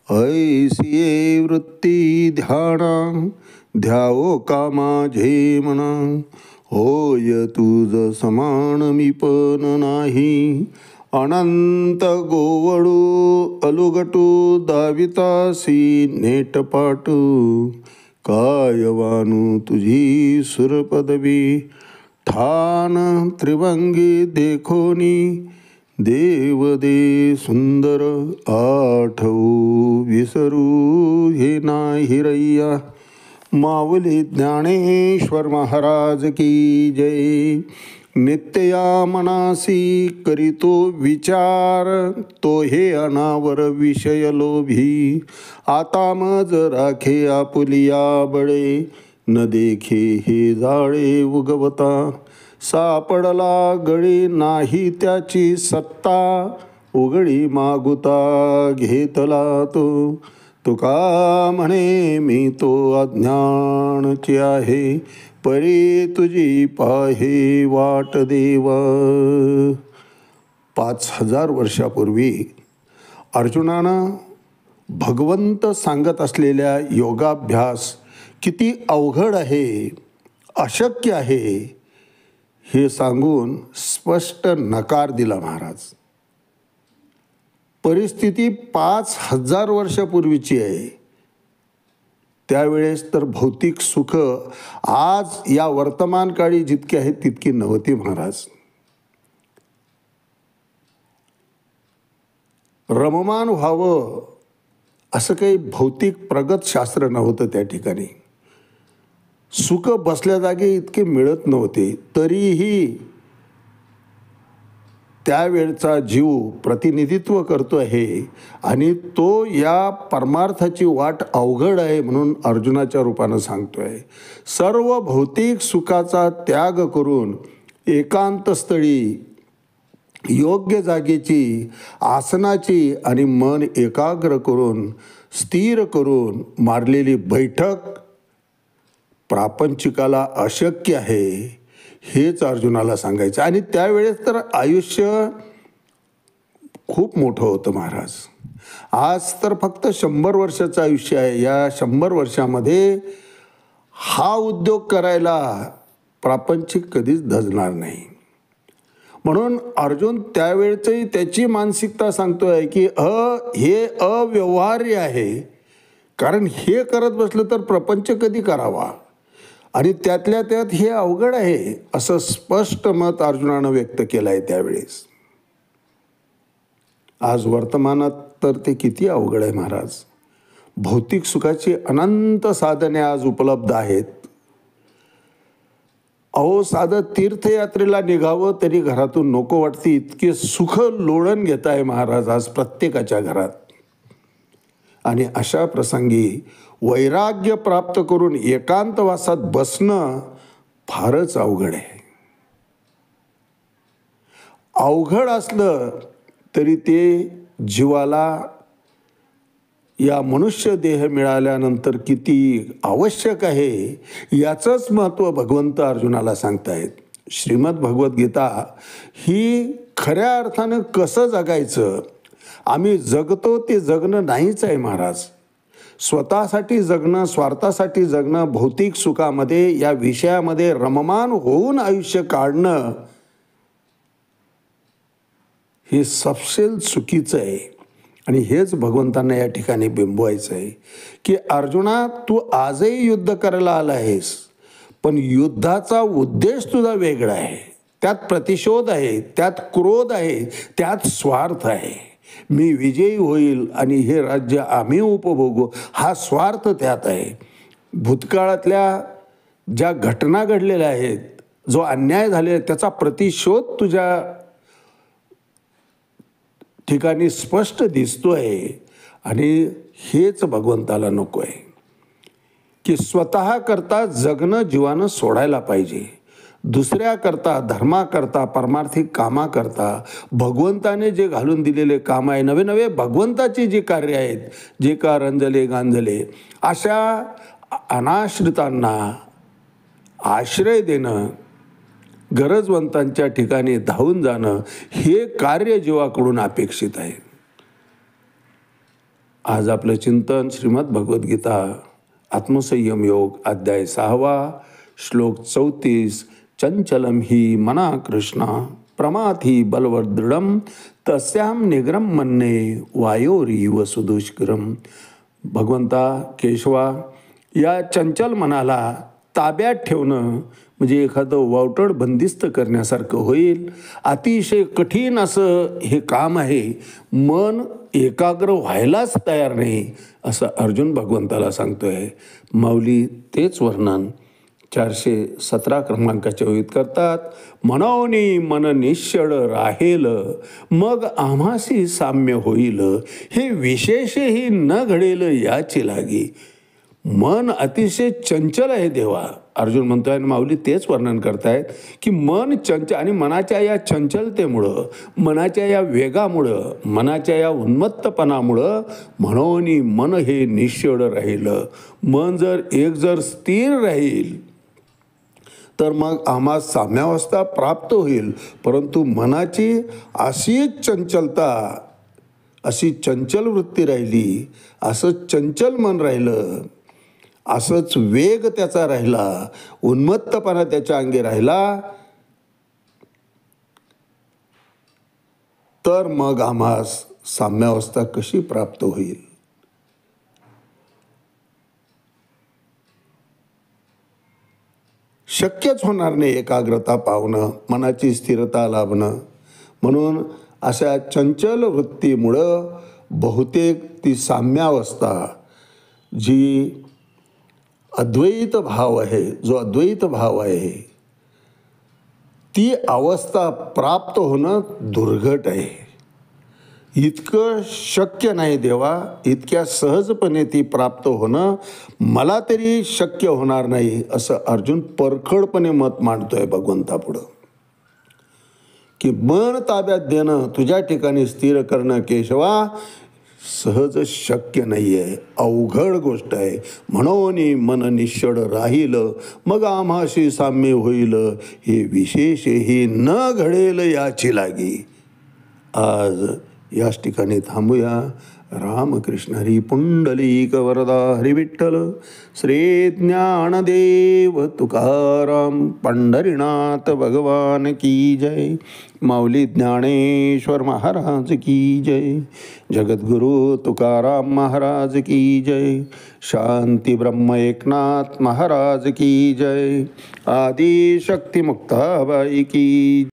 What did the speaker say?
ऐसिये वृत्ती ध्याना ध्यावो का माझे मना. होय तुझ समान मी पण नाही. अनंत गोवळू अलुगटू दावितासी नेटपाटू. काय वानू तुझी सुरपदवी ठाण त्रिभंगी देखोनी. देव दे सुंदर आठवू विसरू हे नाही रय्या. माऊली ज्ञानेश्वर महाराज की जय. नित्य या मनासी करीतो विचार. तो हे अनावर विषय लोभी. आता मज राखे आपुलिया बळे. न देखे हे जाळे उगवता. सापडला गळी नाही त्याची सत्ता. उघडी मागुता घेतला तो. तुका म्हणे मी तो अज्ञानची आहे. परी तुझी पाहे वाट देवा. 5000 वर्षापूर्वी अर्जुनानं भगवंत सांगत असलेल्या योगाभ्यास किती अवघड आहे, अशक्य आहे हे सांगून स्पष्ट नकार दिला महाराज. परिस्थिती 5000 वर्षापूर्वीची आहे. त्यावेळेस तर भौतिक सुख आज या वर्तमान काळी जितकी आहेत तितकी नव्हती महाराज. रममान व्हावं असं काही भौतिक प्रगत शास्त्र नव्हतं त्या ठिकाणी. सुख बसल्या जागी इतके मिळत नव्हते. तरीही त्यावेळचा जीव प्रतिनिधित्व करतो आहे आणि तो या परमार्थाची वाट अवघड आहे म्हणून अर्जुनाच्या रूपानं सांगतोय. सर्व भौतिक सुखाचा त्याग करून एकांत स्थळी योग्य जागेची आसनाची आणि मन एकाग्र करून स्थिर करून मारलेली बैठक प्रापंचिकाला अशक्य आहे हेच अर्जुनाला सांगायचं. आणि त्यावेळेस तर आयुष्य खूप मोठं होतं महाराज. आज तर फक्त 100 वर्षाचं आयुष्य आहे. या 100 वर्षामध्ये हा उद्योग करायला प्रापंचिक कधीच धजणार नाही. म्हणून अर्जुन त्यावेळचंही त्याची मानसिकता सांगतोय की हे अव्यवहार्य आहे. कारण हे करत बसलं तर प्रपंच कधी करावा आणि त्यातल्या त्यात हे अवघड आहे असं स्पष्ट मत अर्जुनानं व्यक्त केलं आहे त्यावेळेस. आज वर्तमानात तर ते किती अवघड आहे महाराज. भौतिक सुखाची अनंत साधने आज उपलब्ध आहेत. अहो साधं तीर्थयात्रेला निघावं तरी घरातून नको वाटते इतके सुख लोळण घेत आहे महाराज आज प्रत्येकाच्या घरात. आणि अशा प्रसंगी वैराग्य प्राप्त करून एकांतवासात बसणं फारच अवघड आहे. अवघड असलं तरी ते जीवाला या मनुष्य देह मिळाल्यानंतर किती आवश्यक आहे याचंच महत्त्व भगवंत अर्जुनाला सांगतायत. श्रीमद भगवद्गीता ही खऱ्या अर्थानं कसं जगायचं. आम्ही जगतो ते जगणं नाहीच आहे महाराज. स्वतःसाठी जगणं, स्वार्थासाठी जगणं, भौतिक सुखामध्ये या विषयामध्ये रममान होऊन आयुष्य काढणं हे सपशेल चुकीचं आहे. आणि हेच भगवंतांना या ठिकाणी बिंबवायचं आहे की अर्जुना तू आजही युद्ध करायला आला आहेस पण युद्धाचा उद्देश तुझा वेगळा आहे. त्यात प्रतिशोध आहे, त्यात क्रोध आहे, त्यात स्वार्थ आहे. मी विजयी होईल आणि हे राज्य आम्ही उपभोगू हा स्वार्थ त्यात आहे. भूतकाळातल्या ज्या घटना घडलेल्या आहेत, जो अन्याय झाले त्याचा प्रतिशोध तुझ्या ठिकाणी स्पष्ट दिसतोय. आणि हेच भगवंताला नको आहे की स्वतः करता जगणं जीवानं सोडायला पाहिजे. दुसऱ्याकरता, धर्माकरता, परमार्थिक कामाकरता भगवंताने जे घालून दिलेले काम आहे, नवे नवे भगवंताची जी कार्य आहेत, जे का रंजले गांजले, अशा अनाश्रितांना आश्रय देणं, गरजवंतांच्या ठिकाणी धावून जाणं हे कार्य जीवाकडून अपेक्षित आहे. आज आपलं चिंतन श्रीमद भगवद्गीता आत्मसंयम योग अध्याय 6 श्लोक 34 चंचलम ही मना कृष्णा प्रमाथी बलवदृढम तस्याम निग्रम मन्ने वायोरीव सुदुष्करम. भगवंता केशवा, या चंचल मनाला ताब्यात ठेवणं म्हणजे एखादं वावटळ बंदिस्त करण्यासारखं होईल. अतिशय कठीण असं हे काम आहे. मन एकाग्र व्हायलाच तयार नाही असं अर्जुन भगवंताला सांगतोय. माऊली तेच वर्णन 417 क्रमांकाच्या ओळीत करतात. मनोनी मन निश्चळ राहेल मग आम्हासी साम्य होईल, हे विशेषही न घडेल याची लागी. मन अतिशय चंचल आहे देवा. अर्जुन म्हणतोय आणि माऊली तेच वर्णन करतायत की मन चंचल, आणि मनाच्या या चंचलतेमुळं, मनाच्या या वेगामुळं, मनाच्या या उन्मत्तपणामुळं म्हणून मन हे निश्चळ राहिलं. मन जर स्थिर राहील तर मग आम्हा साम्यावस्था प्राप्त होईल. परंतु मनाची अशीच चंचलता, अशी चंचल वृत्ती राहिली, असंच चंचल मन राहिलं, असंच वेग त्याचा राहिला, उन्मत्तपणा त्याच्या अंगी राहिला, तर मग आम्हास साम्यावस्था कशी प्राप्त होईल. शक्यच होणार नाही एकाग्रता पावणं, मनाची स्थिरता लाभणं. म्हणून अशा चंचल वृत्तीमुळं बहुतेक ती साम्यावस्था, जी अद्वैत भाव आहे, जो अद्वैत भाव आहे, ती अवस्था प्राप्त होणं दुर्घट आहे. इतकं शक्य नाही देवा. इतक्या सहजपणे ती प्राप्त होणं मला तरी शक्य होणार नाही असं अर्जुन परखडपणे मत मांडतोय भगवंतापुढं. की मन ताब्यात देणं, तुझ्या ठिकाणी स्थिर करणं केशवा सहज शक्य नाही आहे, अवघड गोष्ट आहे. म्हणून मन निश्चळ राहील मग आम्हाशी साम्य होईल, हे विशेषही न घडेल याची लागी. आज याच ठिकाणी थांबूया. रामकृष्ण हरी पुंडलिक वरदा हरी विठ्ठल. श्री ज्ञानदेव तुकाराम पंढरीनाथ भगवान की जय. माऊली ज्ञानेश्वर महाराज की जय. जगद्गुरु तुकाराम महाराज की जय. शांती ब्रह्म एकनाथ महाराज की जय. आदि शक्ती मुक्ताबाई की